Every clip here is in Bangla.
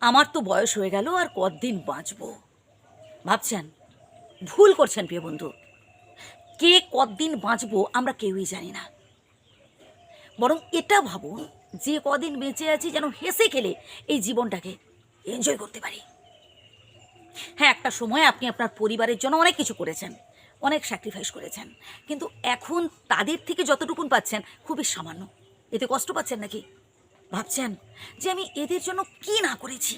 আমার তো বয়স হয়ে গেল, আর কতদিন বাঁচবো ভাবছেন? ভুল করছেন প্রিয় বন্ধু। কে কতদিন বাঁচবো আমরা কেউই জানি না। বরং এটা ভাবুন যে কদিন বেঁচে আছি যেন হেসে খেলে এই জীবনটাকে এনজয় করতে পারি। হ্যাঁ, একটা সময় আপনি আপনার পরিবারের জন্য অনেক কিছু করেছেন, অনেক স্যাক্রিফাইস করেছেন, কিন্তু এখন তাদের থেকে যতটুকুন পাচ্ছেন খুবই সামান্য। এতে কষ্ট পাচ্ছেন নাকি? ভাবছেন যে আমি এদের জন্য কি না করেছি,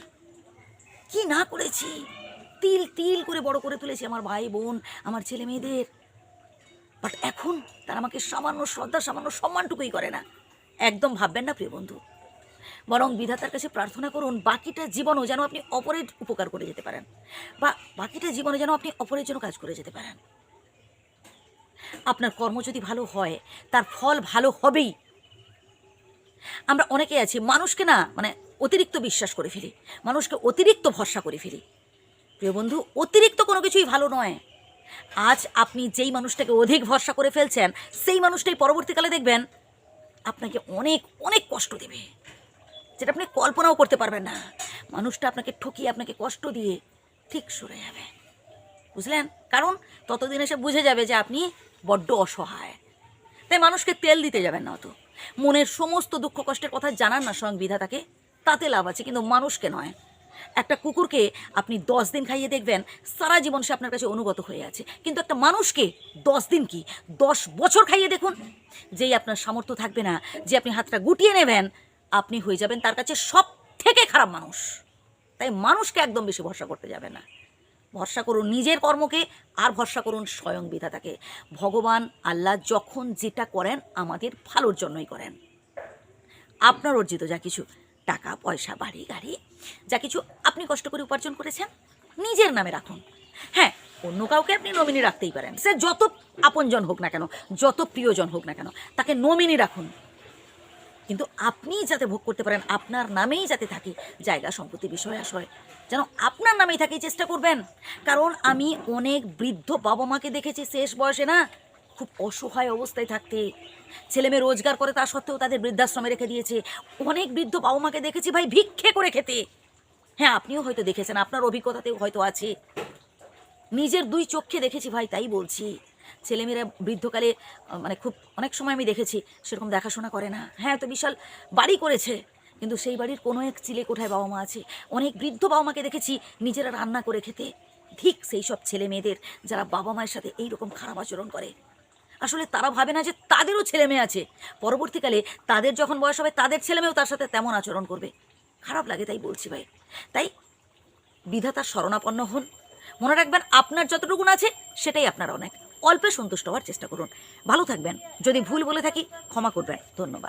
কি না করেছি। তিল তিল করে বড় করে তুলেছি আমার ভাই বোন, আমার ছেলে মেয়েদের। বাট এখন তারা আমাকে সামান্য শ্রদ্ধা, সামান্য সম্মানটুকুই করে না। একদম ভাববেন না প্রিয় বন্ধু। বরং বিধাতার কাছে প্রার্থনা করুন বাকিটা জীবনও যেন আপনি অপরের উপকার করে যেতে পারেন, বা বাকিটা জীবনে যেন আপনি অপরের জন্য কাজ করে যেতে পারেন। আপনার কর্ম যদি ভালো হয় তার ফল ভালো হবেই। আমরা অনেকে আছি মানুষকে না অতিরিক্ত বিশ্বাস করে ফেলি, মানুষকে অতিরিক্ত ভরসা করে ফেলি। প্রিয় বন্ধু, অতিরিক্ত কোনো কিছুই ভালো নয়। আজ আপনি যেই মানুষটাকে অধিক ভরসা করে ফেলছেন, সেই মানুষটাই পরবর্তীকালে দেখবেন আপনাকে অনেক অনেক কষ্ট দেবে, যেটা আপনি কল্পনাও করতে পারবেন না। মানুষটা আপনাকে ঠকিয়ে, আপনাকে কষ্ট দিয়ে ঠিক সরে যাবে, বুঝলেন? কারণ ততদিন এসে বুঝে যাবে যে আপনি বড্ড অসহায়। তাই মানুষকে তেল দিতে যাবেন না অত। মনের সমস্ত দুঃখ কষ্টের কথা জানান না স্বয়ং বিধাতাকে, তাতে লাভ আছে, কিন্তু মানুষকে নয়। একটা কুকুরকে আপনি 10 দিন খাইয়ে দেখবেন সারা জীবন সে আপনার কাছে অনুগত হয়ে আছে, কিন্তু একটা মানুষকে 10 দিন কি 10 বছর খাইয়ে দেখুন, যেই আপনার সামর্থ্য থাকবে না, যে আপনি হাতটা গুটিয়ে নেবেন, আপনি হয়ে যাবেন তার কাছে সব থেকে খারাপ মানুষ। তাই মানুষকে একদম বেশি ভরসা করতে যাবেন না। ভরসা করুন নিজের কর্মকে, আর ভরসা করুন স্বয়ং বিধাতাকে। ভগবান আল্লাহ যখন যেটা করেন আমাদের ভালোর জন্যই করেন। আপনার অর্জিত যা কিছু টাকা পয়সা, বাড়ি গাড়ি, যা কিছু আপনি কষ্ট করে উপার্জন করেছেন নিজের নামে রাখুন। হ্যাঁ, অন্য কাউকে আপনি নমিনি রাখতেই পারেন, সে যত আপনজন হোক না কেন, যত প্রিয়জন হোক না কেন, তাকে নমিনি রাখুন। কিন্তু আপনি যাতে ভোগ করতে পারেন, আপনার নামেই যাতে থাকে, জায়গা সম্পত্তি বিষয় আশয় যেন আপনার নামেই থাকে, চেষ্টা করবেন। কারণ আমি অনেক বৃদ্ধ বাবা মাকে দেখেছি শেষ বয়সে না খুব অসহায় অবস্থায় থাকতে, ছেলে মেয়ে রোজগার করে তা সত্ত্বেও তাদের বৃদ্ধাশ্রমে রেখে দিয়েছে। অনেক বৃদ্ধ বাবা মাকে দেখেছি ভাই ভিক্ষে করে খেতে। হ্যাঁ, আপনিও হয়তো দেখেছেন, আপনার অভিজ্ঞতাতেও হয়তো আছে। নিজের 2 চোখে দেখেছি ভাই, তাই বলছি। ছেলেমেয়েরা বৃদ্ধকালে খুব অনেক সময় আমি দেখেছি সেরকম দেখাশোনা করে না। হ্যাঁ, তো বিশাল বাড়ি করেছে, কিন্তু সেই বাড়ির কোনো এক চিলে কোঠায় বাবা মা আছে। অনেক বৃদ্ধ বাবা মাকে দেখেছি নিজেরা রান্না করে খেতে। ঠিক সেই সব ছেলে মেয়েদের যারা বাবা মায়ের সাথে এইরকম খারাপ আচরণ করে, আসলে তারা ভাবে না যে তাদেরও ছেলে মেয়ে আছে, পরবর্তীকালে তাদের যখন বয়স হবে তাদের ছেলে মেয়েও তার সাথে তেমন আচরণ করবে। খারাপ লাগে, তাই বলছি ভাই। তাই বিধাতার শরণাপন্ন হন। মনে রাখবেন আপনার যতটুকুন আছে সেটাই আপনার অনেক। অল্পে সন্তুষ্ট হওয়ার চেষ্টা করুন। ভালো থাকবেন। যদি ভুল বলে থাকি ক্ষমা করবেন। ধন্যবাদ।